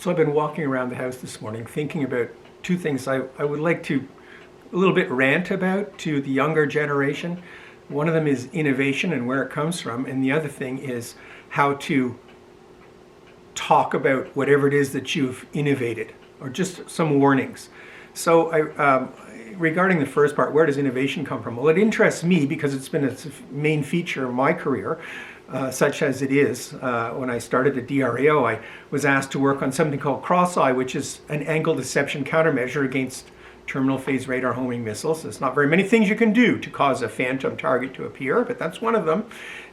So I've been walking around the house this morning thinking about two things I would like to a little bit rant about to the younger generation. One of them is innovation and where it comes from, and the other thing is how to talk about whatever it is that you've innovated, or just some warnings. So regarding the first part, where does innovation come from? Well, it interests me because it's been a main feature of my career, such as it is. When I started at DRAO, I was asked to work on something called cross-eye, which is an angle deception countermeasure against terminal phase radar homing missiles. There's not very many things you can do to cause a phantom target to appear, but that's one of them.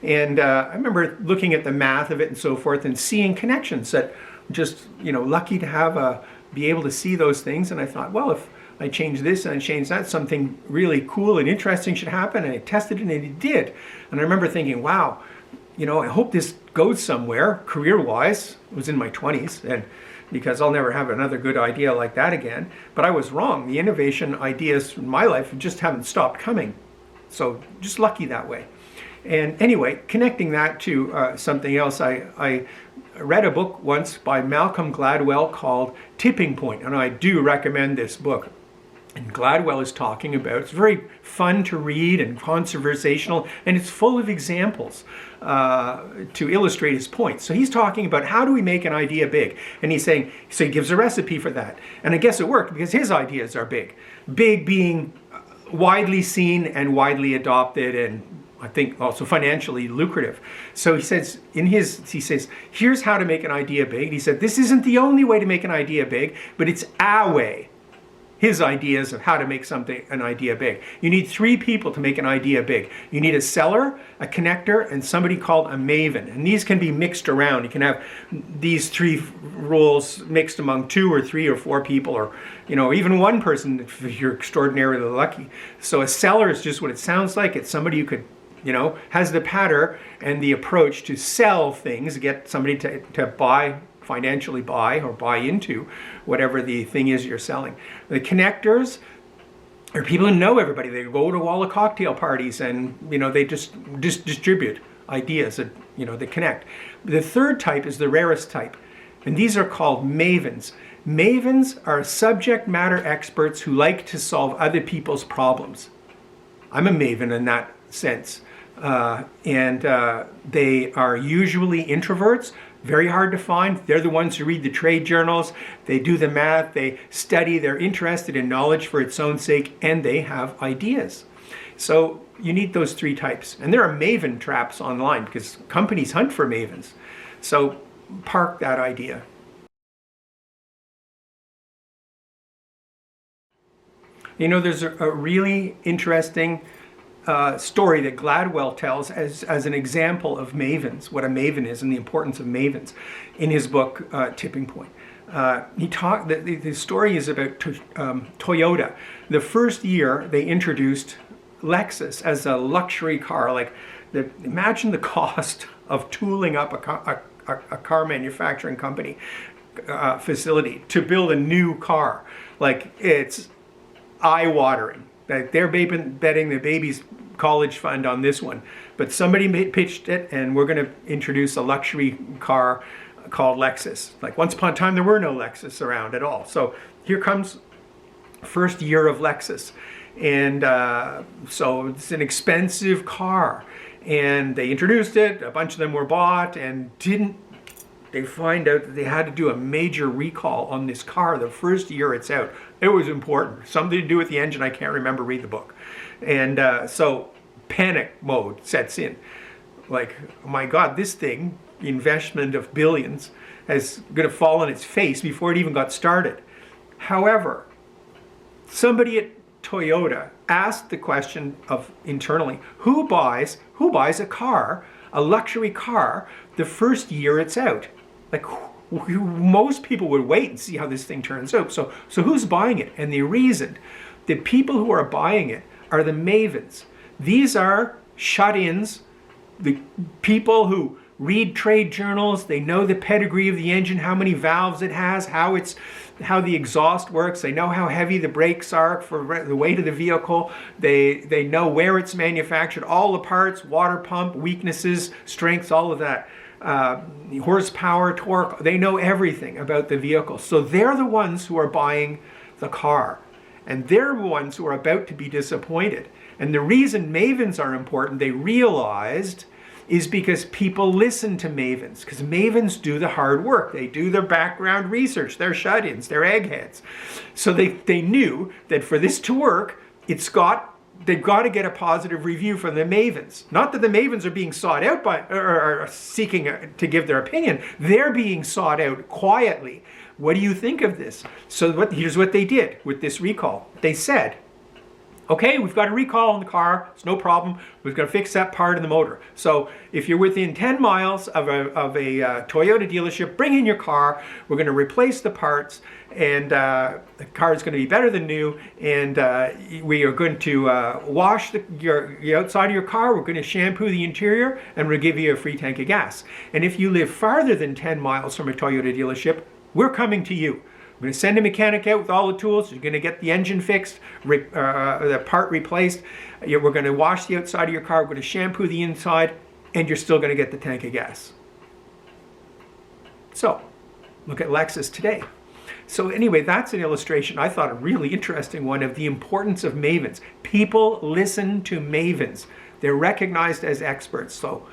And I remember looking at the math of it and so forth and seeing connections that just, lucky to have be able to see those things. And I thought, well, if I change this and I change that, something really cool and interesting should happen. And I tested it and it did. And I remember thinking, wow, I hope this goes somewhere career-wise. I was in my 20s, and because I'll never have another good idea like that again. But I was wrong. The innovation ideas in my life just haven't stopped coming. So just lucky that way. And anyway, connecting that to something else, I read a book once by Malcolm Gladwell called Tipping Point, and I do recommend this book. And Gladwell is talking about, it's very fun to read and conversational, and it's full of examples to illustrate his point. So he's talking about how do we make an idea big? And he's saying, so he gives a recipe for that. And I guess it worked because his ideas are big. Big being widely seen and widely adopted, and I think also financially lucrative. So he says, here's how to make an idea big. He said, this isn't the only way to make an idea big, but it's our way. His ideas of how to make an idea big. You need three people to make an idea big. You need a seller, a connector, and somebody called a maven. And these can be mixed around. You can have these three roles mixed among 2 or 3 or 4 people, or even one person if you're extraordinarily lucky. So a seller is just what it sounds like. It's somebody who could, has the patter and the approach to sell things, get somebody to buy, financially buy or buy into whatever the thing is you're selling. The connectors are people who know everybody. They go to all the cocktail parties and they just distribute ideas that that connect. The third type is the rarest type, and these are called mavens. Mavens are subject matter experts who like to solve other people's problems. I'm a maven in that sense. And they are usually introverts, very hard to find. They're the ones who read the trade journals, they do the math, they study, they're interested in knowledge for its own sake, and they have ideas. So you need those 3 types. And there are maven traps online because companies hunt for mavens. So park that idea. There's a really interesting story that Gladwell tells as an example of mavens, what a maven is and the importance of mavens, in his book Tipping Point. The story is about Toyota. The first year they introduced Lexus as a luxury car. Imagine the cost of tooling up a car manufacturing company facility to build a new car. It's eye-watering. They're betting the baby's college fund on this one. But somebody pitched it, and we're going to introduce a luxury car called Lexus. Once upon a time, there were no Lexus around at all. So here comes first year of Lexus. And so it's an expensive car. And they introduced it. A bunch of them were bought and they find out that they had to do a major recall on this car the first year it's out. It was important. Something to do with the engine. I can't remember. Read the book. And so panic mode sets in. Oh my God, this thing, investment of billions, is going to fall on its face before it even got started. However, somebody at Toyota asked the question of internally, who buys a car, a luxury car, the first year it's out? Most people would wait and see how this thing turns out. So who's buying it? And the reason the people who are buying it are the mavens. These are shut-ins, the people who read trade journals. They know the pedigree of the engine, how many valves it has, how the exhaust works. They know how heavy the brakes are for the weight of the vehicle. They know where it's manufactured, all the parts, water pump, weaknesses, strengths, all of that. horsepower, torque. They know everything about the vehicle. So they're the ones who are buying the car. And they're the ones who are about to be disappointed. And the reason mavens are important, they realized, is because people listen to mavens. Because mavens do the hard work. They do their background research. They're shut-ins. They're eggheads. So they knew that for this to work, they've got to get a positive review from the mavens. Not that the mavens are being sought out by, or seeking to give their opinion. They're being sought out quietly. What do you think of this? So here's what they did with this recall. They said, okay, we've got a recall on the car. It's no problem. We've got to fix that part of the motor. So if you're within 10 miles of a Toyota dealership, bring in your car. We're going to replace the parts, and the car is going to be better than new. And we are going to wash the outside of your car. We're going to shampoo the interior, and we'll give you a free tank of gas. And if you live farther than 10 miles from a Toyota dealership, we're coming to you. We're going to send a mechanic out with all the tools. You're going to get the engine fixed, the part replaced. We're going to wash the outside of your car. We're going to shampoo the inside, and you're still going to get the tank of gas. So, look at Lexus today. So anyway, that's an illustration, I thought a really interesting one, of the importance of mavens. People listen to mavens. They're recognized as experts. So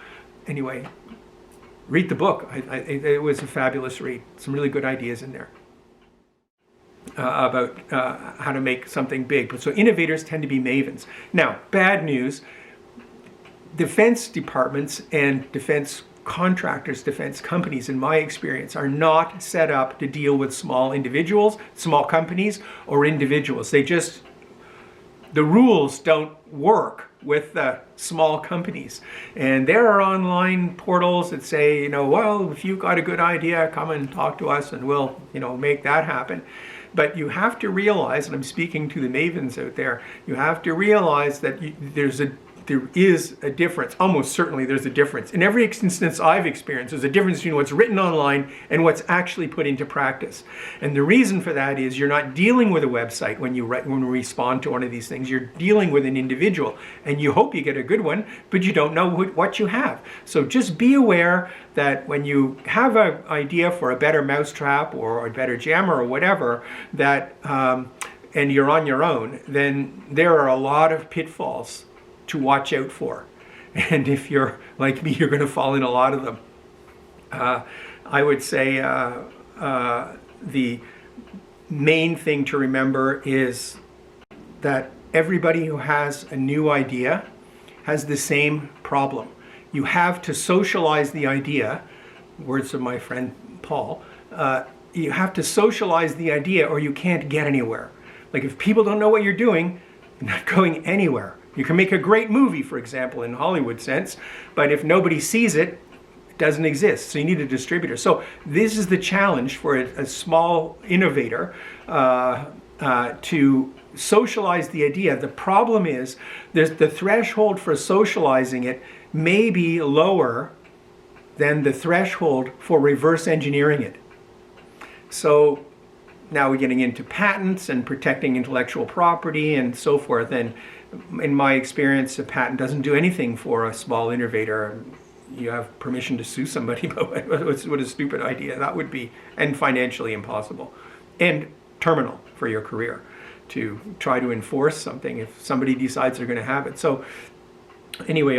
anyway, read the book. It was a fabulous read. Some really good ideas in there. About how to make something big. But so innovators tend to be mavens. Now, bad news, defense departments and defense contractors, defense companies, in my experience, are not set up to deal with small individuals, small companies, or individuals. The rules don't work with the small companies. And there are online portals that say, well, if you've got a good idea, come and talk to us and we'll, make that happen. But you have to realize, and I'm speaking to the mavens out there, you have to realize that there is a difference. Almost certainly there's a difference. In every instance I've experienced, there's a difference between what's written online and what's actually put into practice. And the reason for that is you're not dealing with a website when you respond to one of these things. You're dealing with an individual. And you hope you get a good one, but you don't know what you have. So just be aware that when you have an idea for a better mousetrap or a better jammer or whatever, that and you're on your own, then there are a lot of pitfalls to watch out for. And if you're like me, you're going to fall in a lot of them. I would say the main thing to remember is that everybody who has a new idea has the same problem. You have to socialize the idea, words of my friend Paul, you have to socialize the idea or you can't get anywhere. Like if people don't know what you're doing, you're not going anywhere. You can make a great movie, for example, in Hollywood sense, but if nobody sees it, it doesn't exist. So you need a distributor. So this is the challenge for a small innovator to socialize the idea. The problem is the threshold for socializing it may be lower than the threshold for reverse engineering it. So now we're getting into patents and protecting intellectual property and so forth. And in my experience, a patent doesn't do anything for a small innovator. You have permission to sue somebody, but what a stupid idea that would be, and financially impossible, and terminal for your career to try to enforce something if somebody decides they're going to have it. So anyway,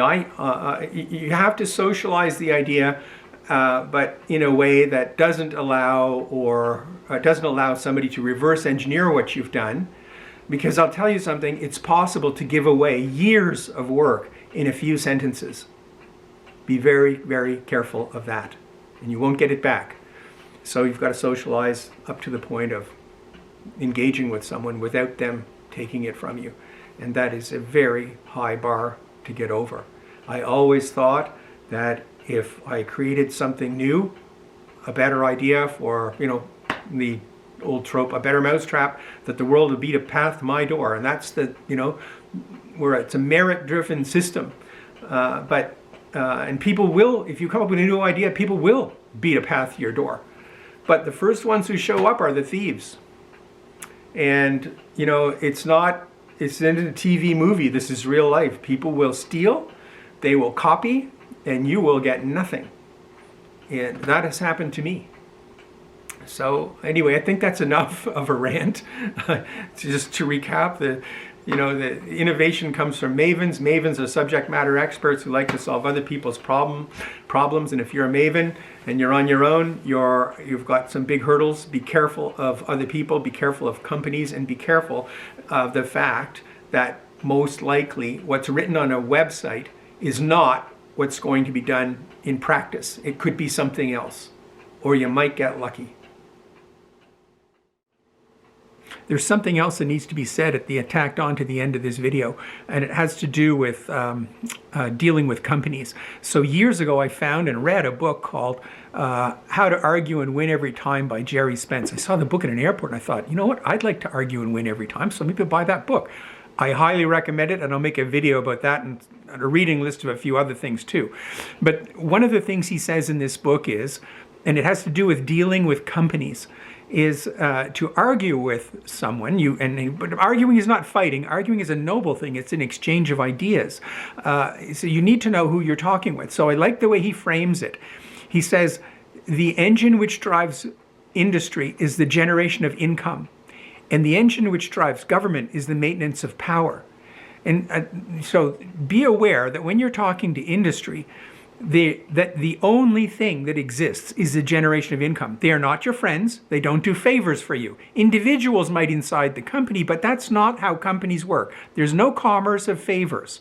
you have to socialize the idea, but in a way that doesn't allow somebody to reverse engineer what you've done. Because I'll tell you something, it's possible to give away years of work in a few sentences. Be very, very careful of that, and you won't get it back. So you've got to socialize up to the point of engaging with someone without them taking it from you. And that is a very high bar to get over. I always thought that if I created something new, a better idea for, the old trope, a better mousetrap, that the world would beat a path to my door. And that's it's a merit-driven system. And people will, if you come up with a new idea, people will beat a path to your door. But the first ones who show up are the thieves. And, it's in a TV movie. This is real life. People will steal, they will copy, and you will get nothing. And that has happened to me. So anyway, I think that's enough of a rant. Just to recap, the innovation comes from mavens. Mavens are subject matter experts who like to solve other people's problems. And if you're a maven and you're on your own, you've got some big hurdles. Be careful of other people, be careful of companies, and be careful of the fact that most likely what's written on a website is not what's going to be done in practice. It could be something else, or you might get lucky. There's something else that needs to be said at the tacked on to the end of this video, and it has to do with dealing with companies. So years ago, I found and read a book called How to Argue and Win Every Time by Jerry Spence. I saw the book at an airport and I thought, you know what, I'd like to argue and win every time, so maybe buy that book. I highly recommend it, and I'll make a video about that and a reading list of a few other things too. But one of the things he says in this book is, and it has to do with dealing with companies, is to argue with someone. But arguing is not fighting. Arguing is a noble thing. It's an exchange of ideas. So you need to know who you're talking with. So I like the way he frames it. He says, the engine which drives industry is the generation of income, and the engine which drives government is the maintenance of power. And so be aware that when you're talking to industry, that the only thing that exists is the generation of income. They are not your friends. They don't do favors for you. Individuals might inside the company, but that's not how companies work. There's no commerce of favors.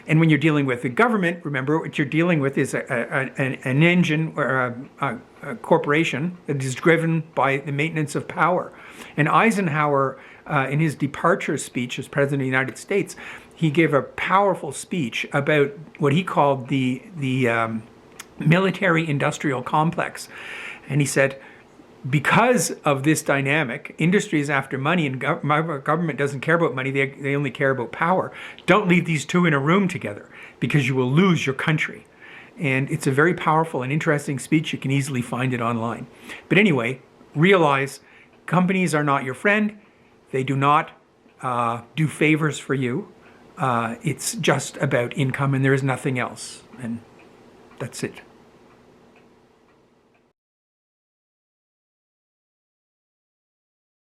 And when you're dealing with the government, remember what you're dealing with is an engine or a corporation that is driven by the maintenance of power. And Eisenhower, in his departure speech as President of the United States, he gave a powerful speech about what he called the military-industrial complex. And he said, because of this dynamic, industry is after money and government doesn't care about money, they only care about power. Don't leave these two in a room together because you will lose your country. And it's a very powerful and interesting speech. You can easily find it online. But anyway, realize companies are not your friend. They do not do favors for you. It's just about income, and there is nothing else. And that's it.